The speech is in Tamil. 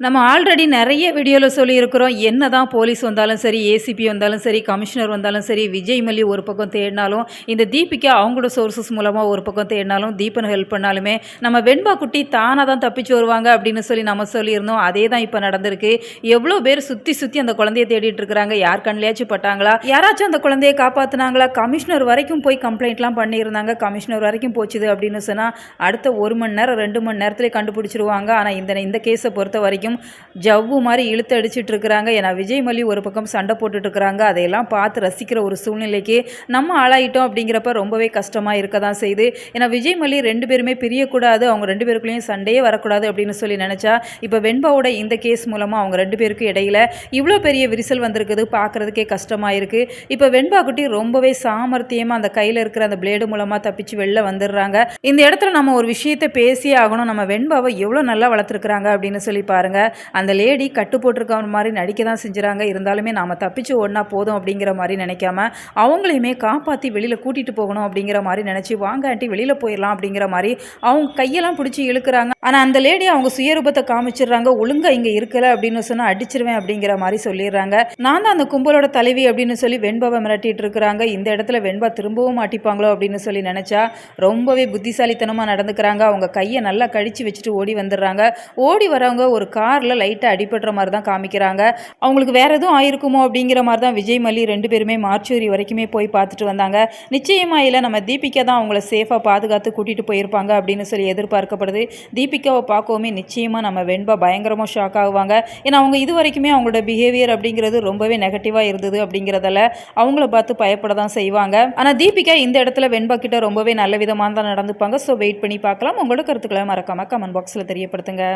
நம்ம ஆல்ரெடி நெறைய வீடியோல சொல்லியிருக்கிறோம். என்னதான் போலீஸ் வந்தாலும் சரி, ஏசிபி வந்தாலும் சரி, கமிஷனர் வந்தாலும் சரி, விஜய் மல்லி ஒரு பக்கம் தேடினாலும், இந்த தீபிகா அவங்களோட சோர்சஸ் மூலமா ஒரு பக்கம் தேடினாலும், தீபன் ஹெல்ப் பண்ணாலுமே, நம்ம வெண்பா குட்டி தானா தான் தப்பிச்சு வருவாங்க அப்படின்னு சொல்லி நம்ம சொல்லியிருந்தோம். அதே தான் இப்ப நடந்திருக்கு. எவ்வளோ பேர் சுத்தி சுத்தி அந்த குழந்தைய தேடிட்டு இருக்கிறாங்க. யார் கண்லயாச்சும் பட்டாங்களா? யாராச்சும் அந்த குழந்தைய காப்பாத்துனாங்களா? கமிஷனர் வரைக்கும் போய் கம்ப்ளைண்ட்லாம் பண்ணியிருந்தாங்க. கமிஷனர் வரைக்கும் போச்சுது அப்படின்னு சொன்னா, அடுத்த 1 மணி நேரம், 2 மணி நேரத்திலே கண்டுபிடிச்சிருவாங்க. ஆனா இந்த கேஸ பொறுத்தவரைக்கும் ஜவ்வு மாதிரி இழுத்து அடிச்சிட்டு இருக்கிறாங்க. ஏன்னா விஜய் மல்லி ஒரு பக்கம் சண்டை போட்டுட்டு இருக்கிறாங்க. அதையெல்லாம் பார்த்து ரசிக்கிற ஒரு சூழ்நிலைக்கு நம்ம ஆளாயிட்டோம் அப்படிங்கிறப்ப ரொம்பவே கஷ்டமாக இருக்க தான் செய்யுது. ஏன்னா விஜய் மல்லி 2 பேருமே பிரியக்கூடாது, அவங்க 2 பேருக்குள்ளேயும் சண்டையே வரக்கூடாது அப்படின்னு சொல்லி நினச்சா, இப்போ வெண்பாவோட இந்த கேஸ் மூலமாக அவங்க 2 பேருக்கு இடையில இவ்வளோ பெரிய விரிசல் வந்திருக்குது. பார்க்குறதுக்கே கஷ்டமாக இருக்குது. இப்போ வெண்பா குட்டி ரொம்பவே சாமர்த்தியமாக அந்த கையில் இருக்கிற அந்த பிளேடு மூலமாக தப்பிச்சு வெளில வந்துடுறாங்க. இந்த இடத்துல நம்ம ஒரு விஷயத்தை பேசியே ஆகணும். நம்ம வெண்பாவை எவ்வளோ நல்லா வளர்த்துருக்குறாங்க அப்படின்னு சொல்லி பாருங்கள். அந்த லேடி கட்டு போட்டிருக்க மாதிரி நடிக்க தான் செஞ்சுறாங்க. இருந்தாலுமே நாம தப்பிச்சு ஓடினா போதும் அப்படிங்கிற மாதிரி நினைக்காம அவங்களையுமே காப்பாற்றி வெளியில் கூட்டிகிட்டு போகணும் அப்படிங்கிற மாதிரி நினச்சி, வாங்க ஆண்டி வெளியில் போயிடலாம் அப்படிங்கிற மாதிரி அவங்க கையெல்லாம் பிடிச்சி இழுக்கிறாங்க. ஆனால் அந்த லேடி அவங்க சுயரூபத்தை காமிச்சிடுறாங்க. ஒழுங்கா இங்கே இருக்கலை அப்படின்னு சொன்னால் அடிச்சிருவேன் அப்படிங்கிற மாதிரி சொல்லிடுறாங்க. நான் தான் அந்த கும்பலோட தலைவி அப்படின்னு சொல்லி வெண்பாவை மிரட்டிட்டு இருக்கிறாங்க. இந்த இடத்துல வெண்பா திரும்பவும் மாட்டிப்பாங்களோ அப்படின்னு சொல்லி நினச்சா ரொம்பவே புத்திசாலித்தனமாக நடந்துக்கிறாங்க. அவங்க கையை நல்லா கடிச்சு வச்சுட்டு ஓடி வந்துடுறாங்க. ஓடி வரவங்க ஒரு காரில் லைட்டாக அடிபடுற மாதிரி தான் காமிக்கிறாங்க. அவங்களுக்கு வேற எதுவும் ஆயிருக்குமோ அப்படிங்கிற மாதிரி தான் விஜய் மல்லி 2 பேருமே மார்ச்சூரி வரைக்குமே போய் பார்த்துட்டு வந்தாங்க. நிச்சயமா இல்லை, நம்ம தீபிகா தான் அவங்கள சேஃபாக பாதுகாத்து கூட்டிகிட்டு போயிருப்பாங்க அப்படின்னு சொல்லி எதிர்பார்க்கப்படுது. தீபிகாவை பார்க்கவுமே நிச்சயமாக நம்ம வெண்பா பயங்கரமாக ஷாக் ஆகுவாங்க. ஏன்னா அவங்க இது வரைக்குமே அவங்களோட பிஹேவியர் அப்படிங்கிறது ரொம்பவே நெகட்டிவாக இருந்தது அப்படிங்கிறதால அவங்கள பார்த்து பயப்பட தான் செய்வாங்க. ஆனால் தீபிகா இந்த இடத்துல வெண்பா கிட்ட ரொம்பவே நல்ல விதமாக தான் நடந்துப்பாங்க. ஸோ வெயிட் பண்ணி பார்க்கலாம். உங்களோட கருத்துக்களை மறக்காம கமெண்ட் பாக்ஸில் தெரியப்படுத்துங்க.